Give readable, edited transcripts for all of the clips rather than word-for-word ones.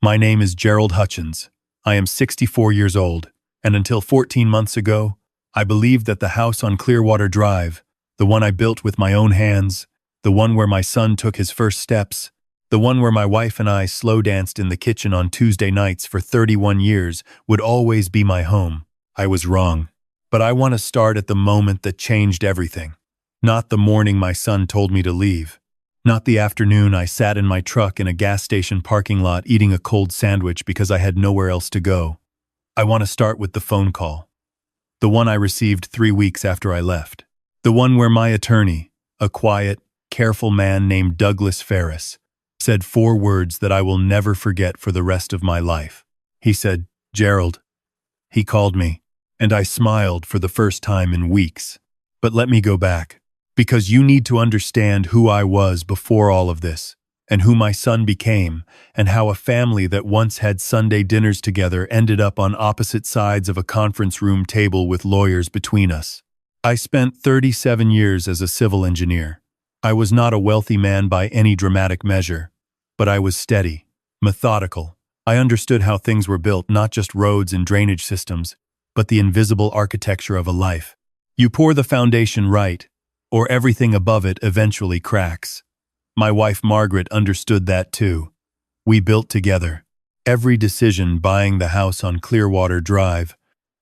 My name is Gerald Hutchins. I am 64 years old, and until 14 months ago, I believed that the house on Clearwater Drive, the one I built with my own hands, the one where my son took his first steps, the one where my wife and I slow danced in the kitchen on Tuesday nights for 31 years, would always be my home. I was wrong. But I want to start at the moment that changed everything. Not the morning my son told me to leave. Not the afternoon I sat in my truck in a gas station parking lot eating a cold sandwich because I had nowhere else to go. I want to start with the phone call. The one I received 3 weeks after I left. The one where my attorney, a quiet, careful man named Douglas Ferris, said 4 words that I will never forget for the rest of my life. He said, "Gerald." He called me, and I smiled for the first time in weeks. But let me go back, because you need to understand who I was before all of this, and who my son became, and how a family that once had Sunday dinners together ended up on opposite sides of a conference room table with lawyers between us. I spent 37 years as a civil engineer. I was not a wealthy man by any dramatic measure, but I was steady, methodical. I understood how things were built, not just roads and drainage systems, but the invisible architecture of a life. You pour the foundation right, or everything above it eventually cracks. My wife Margaret understood that too. We built together. Every decision, buying the house on Clearwater Drive,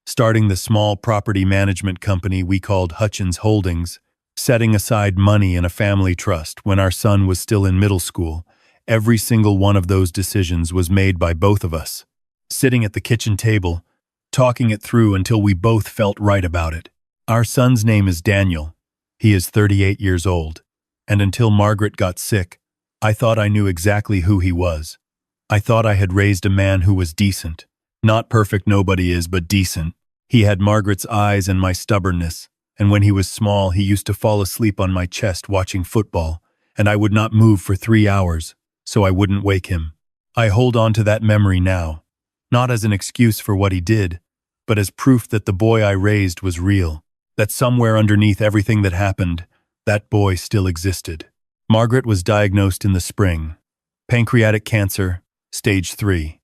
starting the small property management company we called Hutchins Holdings, setting aside money in a family trust when our son was still in middle school, every single one of those decisions was made by both of us. Sitting at the kitchen table, talking it through until we both felt right about it. Our son's name is Daniel. He is 38 years old, and until Margaret got sick, I thought I knew exactly who he was. I thought I had raised a man who was decent. Not perfect, nobody is, but decent. He had Margaret's eyes and my stubbornness, and when he was small, he used to fall asleep on my chest watching football, and I would not move for 3 hours, so I wouldn't wake him. I hold on to that memory now, not as an excuse for what he did, but as proof that the boy I raised was real. That somewhere underneath everything that happened, that boy still existed. Margaret was diagnosed in the spring. Pancreatic cancer, stage 3.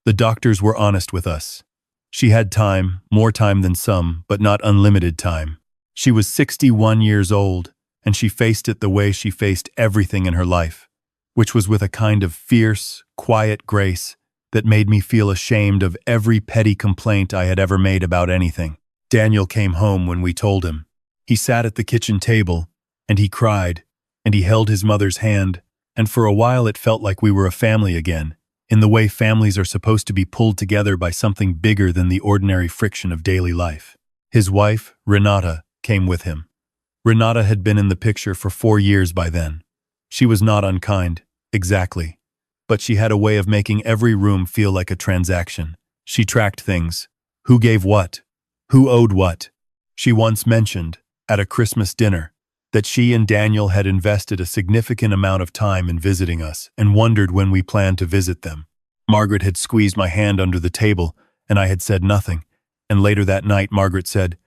The doctors were honest with us. She had time, more time than some, but not unlimited time. She was 61 years old, and she faced it the way she faced everything in her life, which was with a kind of fierce, quiet grace that made me feel ashamed of every petty complaint I had ever made about anything. Daniel came home when we told him. He sat at the kitchen table, and he cried, and he held his mother's hand, and for a while it felt like we were a family again, in the way families are supposed to be pulled together by something bigger than the ordinary friction of daily life. His wife, Renata, came with him. Renata had been in the picture for 4 years by then. She was not unkind, exactly, but she had a way of making every room feel like a transaction. She tracked things. Who gave what? Who owed what? She once mentioned, at a Christmas dinner, that she and Daniel had invested a significant amount of time in visiting us and wondered when we planned to visit them. Margaret had squeezed my hand under the table, and I had said nothing, and later that night Margaret said,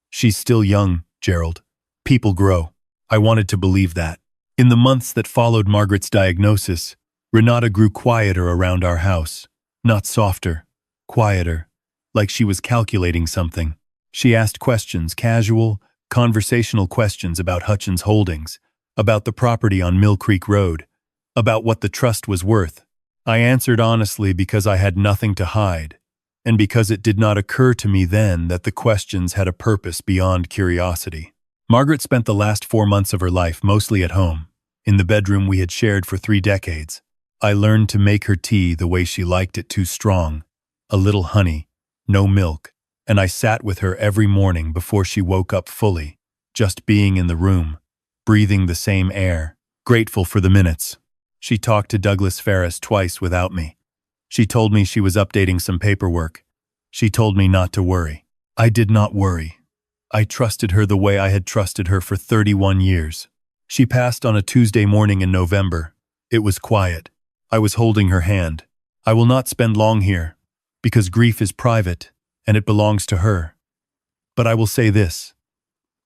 "She's still young, Gerald. People grow." I wanted to believe that. In the months that followed Margaret's diagnosis, Renata grew quieter around our house. Not softer, quieter, like she was calculating something. She asked questions, casual, conversational questions about Hutchins Holdings, about the property on Mill Creek Road, about what the trust was worth. I answered honestly because I had nothing to hide, and because it did not occur to me then that the questions had a purpose beyond curiosity. Margaret spent the last 4 months of her life mostly at home, in the bedroom we had shared for 3 decades. I learned to make her tea the way she liked it, too strong, a little honey, no milk, and I sat with her every morning before she woke up fully, just being in the room, breathing the same air, grateful for the minutes. She talked to Douglas Ferris twice without me. She told me she was updating some paperwork. She told me not to worry. I did not worry. I trusted her the way I had trusted her for 31 years. She passed on a Tuesday morning in November. It was quiet. I was holding her hand. I will not spend long here, because grief is private, and it belongs to her. But I will say this.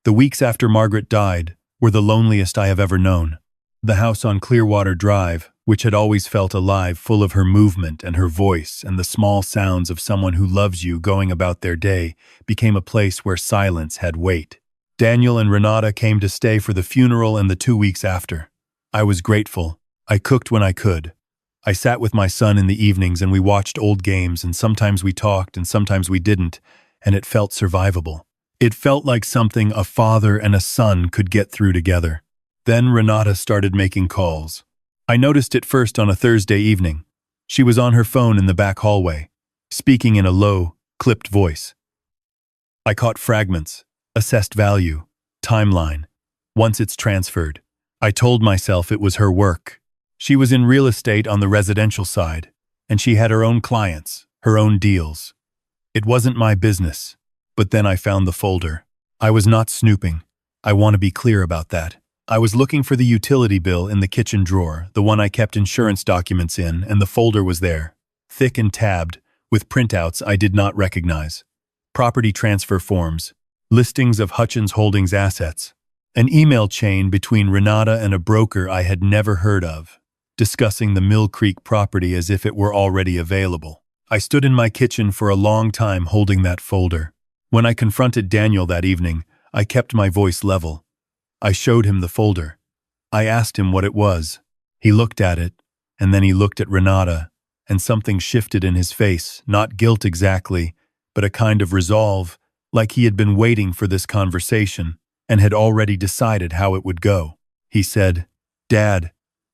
The weeks after Margaret died were the loneliest I have ever known. The house on Clearwater Drive, which had always felt alive, full of her movement and her voice and the small sounds of someone who loves you going about their day, became a place where silence had weight. Daniel and Renata came to stay for the funeral and the 2 weeks after. I was grateful. I cooked when I could. I sat with my son in the evenings and we watched old games, and sometimes we talked and sometimes we didn't, and it felt survivable. It felt like something a father and a son could get through together. Then Renata started making calls. I noticed it first on a Thursday evening. She was on her phone in the back hallway, speaking in a low, clipped voice. I caught fragments, assessed value, timeline. Once it's transferred, I told myself it was her work. She was in real estate on the residential side, and she had her own clients, her own deals. It wasn't my business, but then I found the folder. I was not snooping. I want to be clear about that. I was looking for the utility bill in the kitchen drawer, the one I kept insurance documents in, and the folder was there, thick and tabbed, with printouts I did not recognize. Property transfer forms, listings of Hutchins Holdings assets, an email chain between Renata and a broker I had never heard of, discussing the Mill Creek property as if it were already available. I stood in my kitchen for a long time holding that folder. When I confronted Daniel that evening, I kept my voice level. I showed him the folder. I asked him what it was. He looked at it, and then he looked at Renata, and something shifted in his face, not guilt exactly, but a kind of resolve, like he had been waiting for this conversation and had already decided how it would go. He said, "Dad,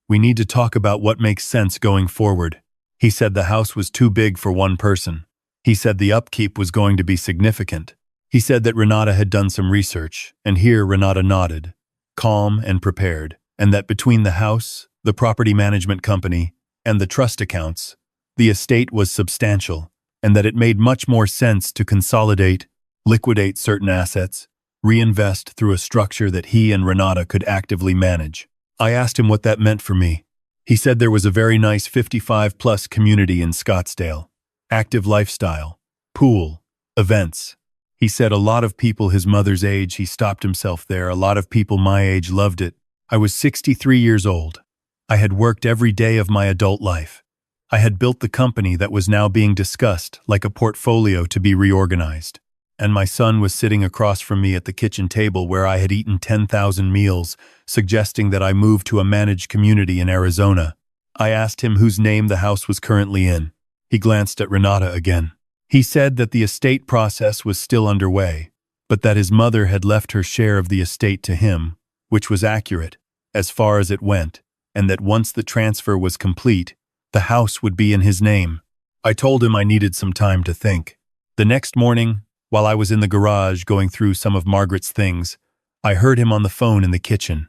we need to talk about what makes sense going forward." He said the house was too big for one person. He said the upkeep was going to be significant. He said that Renata had done some research, and here Renata nodded, calm and prepared, and that between the house, the property management company, and the trust accounts, the estate was substantial, and that it made much more sense to consolidate, liquidate certain assets, reinvest through a structure that he and Renata could actively manage. I asked him what that meant for me. He said there was a very nice 55-plus community in Scottsdale, active lifestyle, pool, events. He said a lot of people his mother's age, he stopped himself there, a lot of people my age loved it. I was 63 years old. I had worked every day of my adult life. I had built the company that was now being discussed like a portfolio to be reorganized. And my son was sitting across from me at the kitchen table where I had eaten 10,000 meals, suggesting that I move to a managed community in Arizona. I asked him whose name the house was currently in. He glanced at Renata again. He said that the estate process was still underway, but that his mother had left her share of the estate to him, which was accurate, as far as it went, and that once the transfer was complete, the house would be in his name. I told him I needed some time to think. The next morning, while I was in the garage going through some of Margaret's things, I heard him on the phone in the kitchen.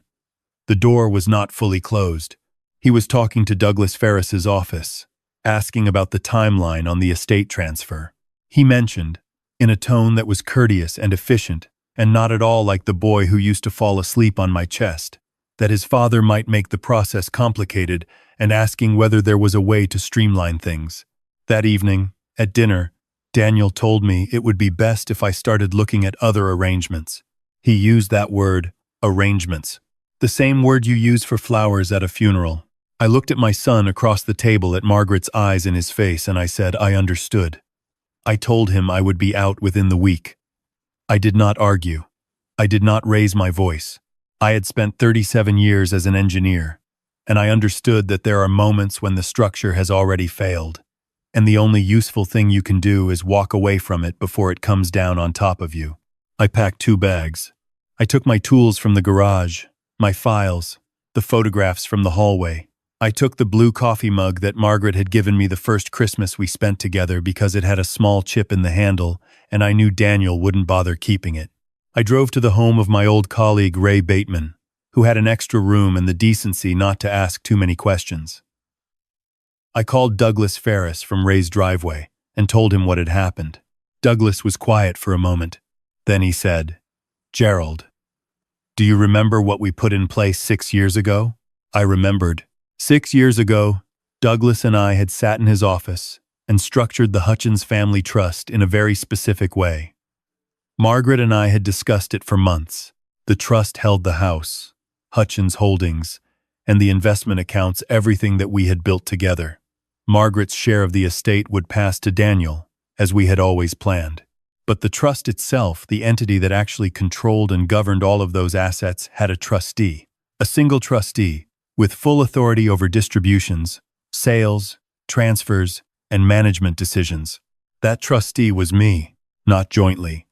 The door was not fully closed. He was talking to Douglas Ferris's office, asking about the timeline on the estate transfer. He mentioned, in a tone that was courteous and efficient, and not at all like the boy who used to fall asleep on my chest, that his father might make the process complicated, and asking whether there was a way to streamline things. That evening, at dinner, Daniel told me it would be best if I started looking at other arrangements. He used that word, arrangements, the same word you use for flowers at a funeral. I looked at my son across the table at Margaret's eyes in his face, and I said I understood. I told him I would be out within the week. I did not argue. I did not raise my voice. I had spent 37 years as an engineer, and I understood that there are moments when the structure has already failed, and the only useful thing you can do is walk away from it before it comes down on top of you. I packed 2 bags. I took my tools from the garage, my files, the photographs from the hallway. I took the blue coffee mug that Margaret had given me the first Christmas we spent together because it had a small chip in the handle, and I knew Daniel wouldn't bother keeping it. I drove to the home of my old colleague Ray Bateman, who had an extra room and the decency not to ask too many questions. I called Douglas Ferris from Ray's driveway and told him what had happened. Douglas was quiet for a moment. Then he said, "Gerald, do you remember what we put in place 6 years ago?" I remembered. 6 years ago, Douglas and I had sat in his office and structured the Hutchins family trust in a very specific way. Margaret and I had discussed it for months. The trust held the house, Hutchins Holdings, and the investment accounts everything that we had built together. Margaret's share of the estate would pass to Daniel, as we had always planned. But the trust itself, the entity that actually controlled and governed all of those assets, had a trustee. A single trustee, with full authority over distributions, sales, transfers, and management decisions. That trustee was me, not jointly.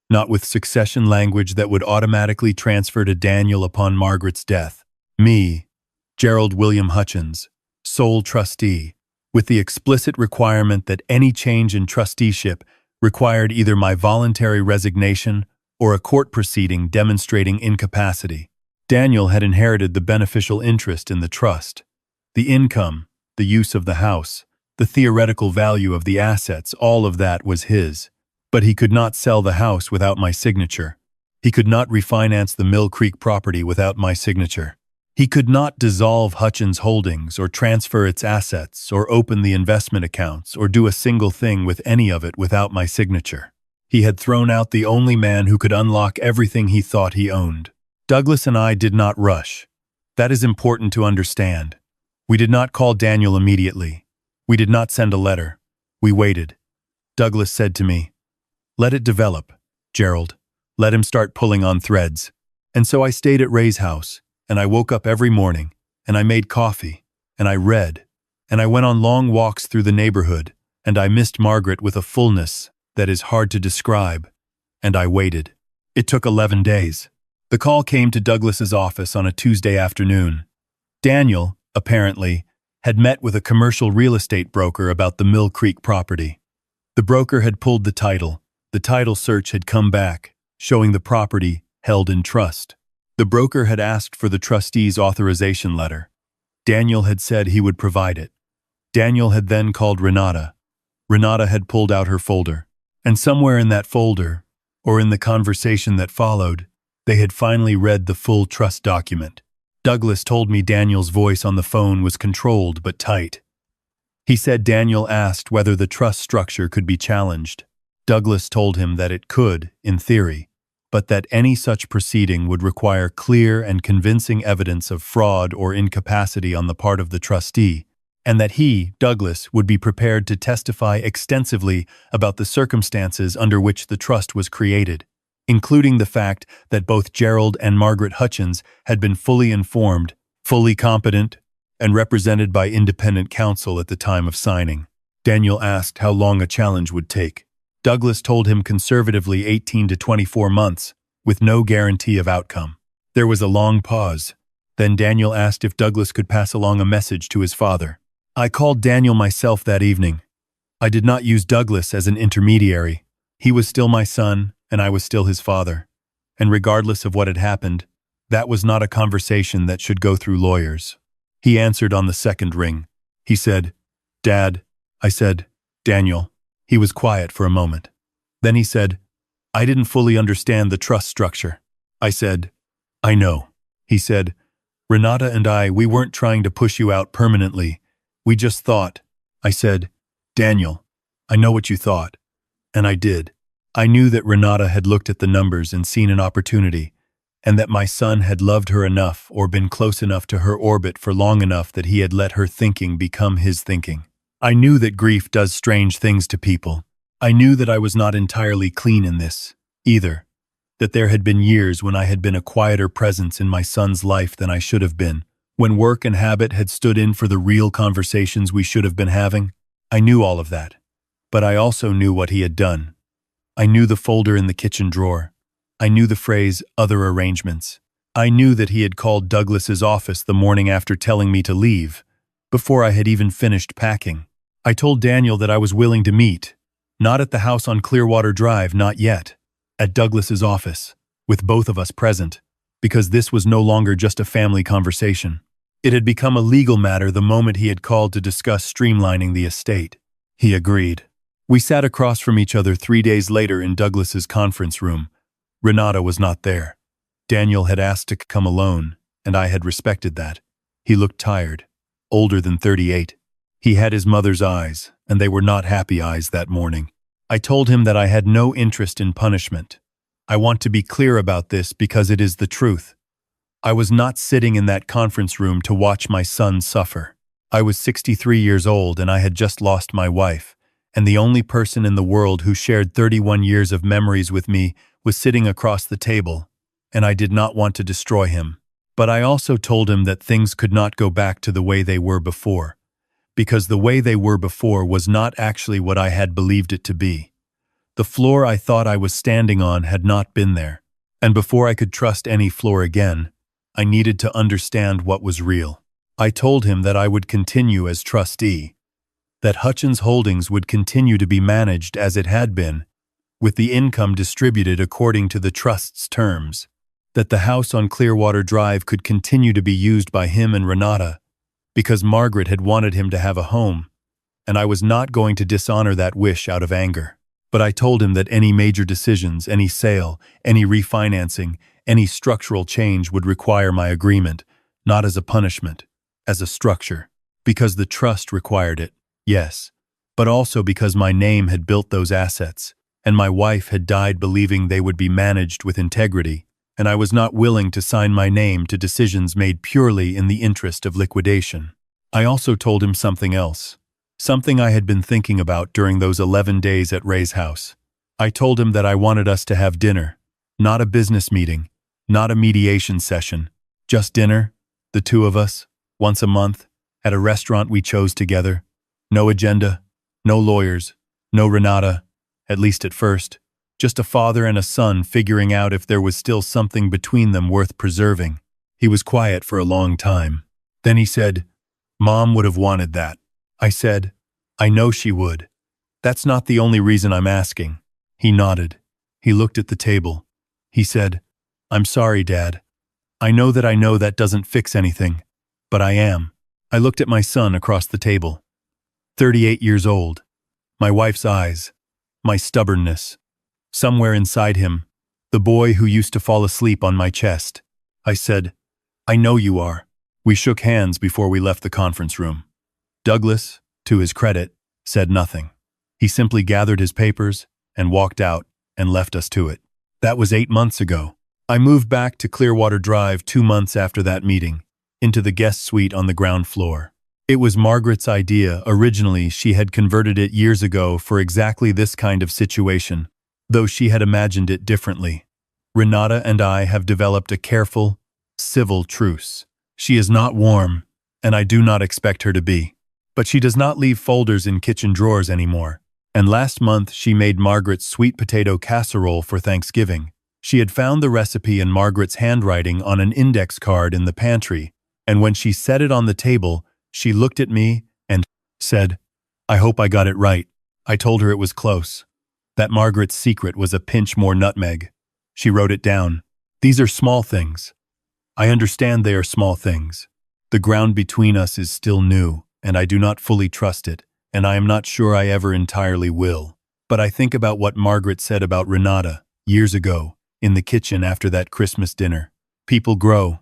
Not with succession language that would automatically transfer to Daniel upon Margaret's death. Me, Gerald William Hutchins, sole trustee, with the explicit requirement that any change in trusteeship required either my voluntary resignation or a court proceeding demonstrating incapacity. Daniel had inherited the beneficial interest in the trust. The income, the use of the house, the theoretical value of the assets, all of that was his. But he could not sell the house without my signature. He could not refinance the Mill Creek property without my signature. He could not dissolve Hutchins Holdings or transfer its assets or open the investment accounts or do a single thing with any of it without my signature. He had thrown out the only man who could unlock everything he thought he owned. Douglas and I did not rush. That is important to understand. We did not call Daniel immediately. We did not send a letter. We waited. Douglas said to me, "Let it develop, Gerald. Let him start pulling on threads." And so I stayed at Ray's house, and I woke up every morning, and I made coffee, and I read, and I went on long walks through the neighborhood, and I missed Margaret with a fullness that is hard to describe, and I waited. It took 11 days. The call came to Douglas's office on a Tuesday afternoon. Daniel, apparently, had met with a commercial real estate broker about the Mill Creek property. The broker had pulled the title. The title search had come back, showing the property held in trust. The broker had asked for the trustee's authorization letter. Daniel had said he would provide it. Daniel had then called Renata. Renata had pulled out her folder. And somewhere in that folder, or in the conversation that followed, they had finally read the full trust document. Douglas told me Daniel's voice on the phone was controlled but tight. He said Daniel asked whether the trust structure could be challenged. Douglas told him that it could, in theory, but that any such proceeding would require clear and convincing evidence of fraud or incapacity on the part of the trustee, and that he, Douglas, would be prepared to testify extensively about the circumstances under which the trust was created, including the fact that both Gerald and Margaret Hutchins had been fully informed, fully competent, and represented by independent counsel at the time of signing. Daniel asked how long a challenge would take. Douglas told him conservatively 18 to 24 months, with no guarantee of outcome. There was a long pause. Then Daniel asked if Douglas could pass along a message to his father. I called Daniel myself that evening. I did not use Douglas as an intermediary. He was still my son, and I was still his father. And regardless of what had happened, that was not a conversation that should go through lawyers. He answered on the second ring. He said, "Dad." I said, "Daniel." He was quiet for a moment. Then he said, "I didn't fully understand the trust structure." I said, "I know." He said, "Renata and we weren't trying to push you out permanently. We just thought." I said, "Daniel, I know what you thought." And I did. I knew that Renata had looked at the numbers and seen an opportunity, and that my son had loved her enough or been close enough to her orbit for long enough that he had let her thinking become his thinking. I knew that grief does strange things to people. I knew that I was not entirely clean in this, either. That there had been years when I had been a quieter presence in my son's life than I should have been, when work and habit had stood in for the real conversations we should have been having. I knew all of that. But I also knew what he had done. I knew the folder in the kitchen drawer. I knew the phrase, "other arrangements." I knew that he had called Douglas's office the morning after telling me to leave, before I had even finished packing. I told Daniel that I was willing to meet, not at the house on Clearwater Drive, not yet, at Douglas's office, with both of us present, because this was no longer just a family conversation. It had become a legal matter the moment he had called to discuss streamlining the estate. He agreed. We sat across from each other 3 days later in Douglas's conference room. Renata was not there. Daniel had asked to come alone, and I had respected that. He looked tired, older than 38. He had his mother's eyes, and they were not happy eyes that morning. I told him that I had no interest in punishment. I want to be clear about this because it is the truth. I was not sitting in that conference room to watch my son suffer. I was 63 years old and I had just lost my wife, and the only person in the world who shared 31 years of memories with me was sitting across the table, and I did not want to destroy him. But I also told him that things could not go back to the way they were before, because the way they were before was not actually what I had believed it to be. The floor I thought I was standing on had not been there, and before I could trust any floor again, I needed to understand what was real. I told him that I would continue as trustee, that Hutchins Holdings would continue to be managed as it had been, with the income distributed according to the trust's terms, that the house on Clearwater Drive could continue to be used by him and Renata, because Margaret had wanted him to have a home, and I was not going to dishonor that wish out of anger. But I told him that any major decisions, any sale, any refinancing, any structural change would require my agreement, not as a punishment, as a structure, because the trust required it, yes, but also because my name had built those assets, and my wife had died believing they would be managed with integrity, and I was not willing to sign my name to decisions made purely in the interest of liquidation. I also told him something else, something I had been thinking about during those 11 days at Ray's house. I told him that I wanted us to have dinner, not a business meeting, not a mediation session, just dinner, the two of us, once a month, at a restaurant we chose together. No agenda, no lawyers, no Renata, at least at first, just a father and a son figuring out if there was still something between them worth preserving. He was quiet for a long time. Then he said, "Mom would have wanted that." I said, "I know she would. That's not the only reason I'm asking." He nodded. He looked at the table. He said, "I'm sorry, Dad. I know that doesn't fix anything, but I am." I looked at my son across the table. 38 years old. My wife's eyes. My stubbornness. Somewhere inside him, the boy who used to fall asleep on my chest. I said, "I know you are." We shook hands before we left the conference room. Douglas, to his credit, said nothing. He simply gathered his papers and walked out and left us to it. That was 8 months ago. I moved back to Clearwater Drive 2 months after that meeting, into the guest suite on the ground floor. It was Margaret's idea. Originally, she had converted it years ago for exactly this kind of situation, though she had imagined it differently. Renata and I have developed a careful, civil truce. She is not warm, and I do not expect her to be. But she does not leave folders in kitchen drawers anymore. And last month she made Margaret's sweet potato casserole for Thanksgiving. She had found the recipe in Margaret's handwriting on an index card in the pantry, and when she set it on the table, she looked at me and said, "I hope I got it right." I told her it was close, that Margaret's secret was a pinch more nutmeg. She wrote it down. "These are small things. I understand they are small things. The ground between us is still new, and I do not fully trust it, and I am not sure I ever entirely will. But I think about what Margaret said about Renata, years ago, in the kitchen after that Christmas dinner. People grow.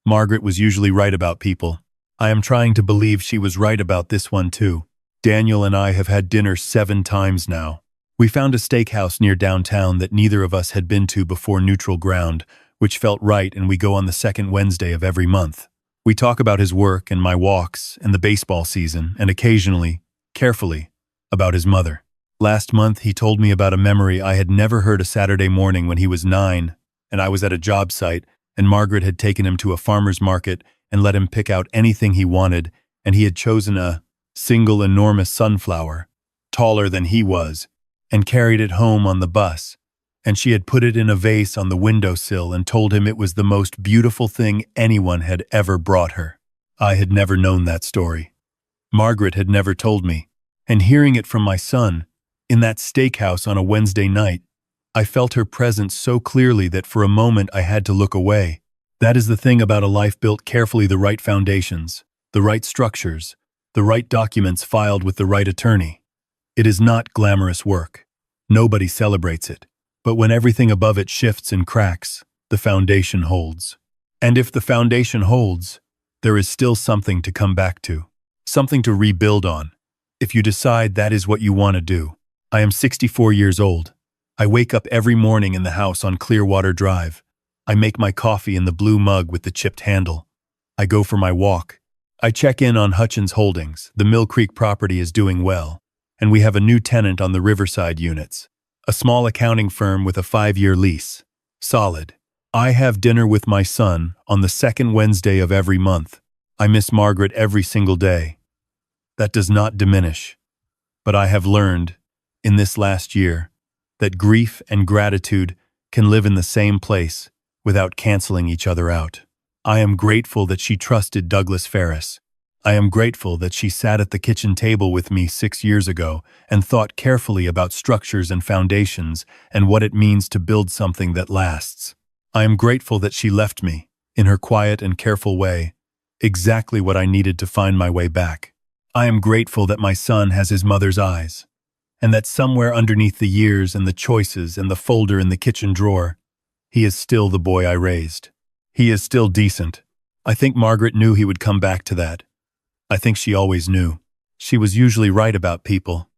Margaret was usually right about people. I am trying to believe she was right about this one too. Daniel and I have had dinner 7 times now. We found a steakhouse near downtown that neither of us had been to before Neutral Ground, which felt right, and we go on the second Wednesday of every month. We talk about his work and my walks and the baseball season, and occasionally, carefully, about his mother. Last month he told me about a memory I had never heard. A Saturday morning when he was 9, and I was at a job site, and Margaret had taken him to a farmer's market and let him pick out anything he wanted, and he had chosen a single enormous sunflower, taller than he was, and carried it home on the bus, and she had put it in a vase on the windowsill and told him it was the most beautiful thing anyone had ever brought her. I had never known that story. Margaret had never told me, and hearing it from my son, in that steakhouse on a Wednesday night, I felt her presence so clearly that for a moment I had to look away. That is the thing about a life built carefully, the right foundations, the right structures, the right documents filed with the right attorney. It is not glamorous work. Nobody celebrates it. But when everything above it shifts and cracks, the foundation holds. And if the foundation holds, there is still something to come back to, something to rebuild on, if you decide that is what you want to do. I am 64 years old. I wake up every morning in the house on Clearwater Drive. I make my coffee in the blue mug with the chipped handle. I go for my walk. I check in on Hutchins Holdings. The Mill Creek property is doing well, and we have a new tenant on the Riverside units. A small accounting firm with a 5-year lease. Solid. I have dinner with my son on the second Wednesday of every month. I miss Margaret every single day. That does not diminish. But I have learned, in this last year, that grief and gratitude can live in the same place without canceling each other out. I am grateful that she trusted Douglas Ferris. I am grateful that she sat at the kitchen table with me 6 years ago and thought carefully about structures and foundations and what it means to build something that lasts. I am grateful that she left me, in her quiet and careful way, exactly what I needed to find my way back. I am grateful that my son has his mother's eyes, and that somewhere underneath the years and the choices and the folder in the kitchen drawer, he is still the boy I raised. He is still decent. I think Margaret knew he would come back to that. I think she always knew. She was usually right about people,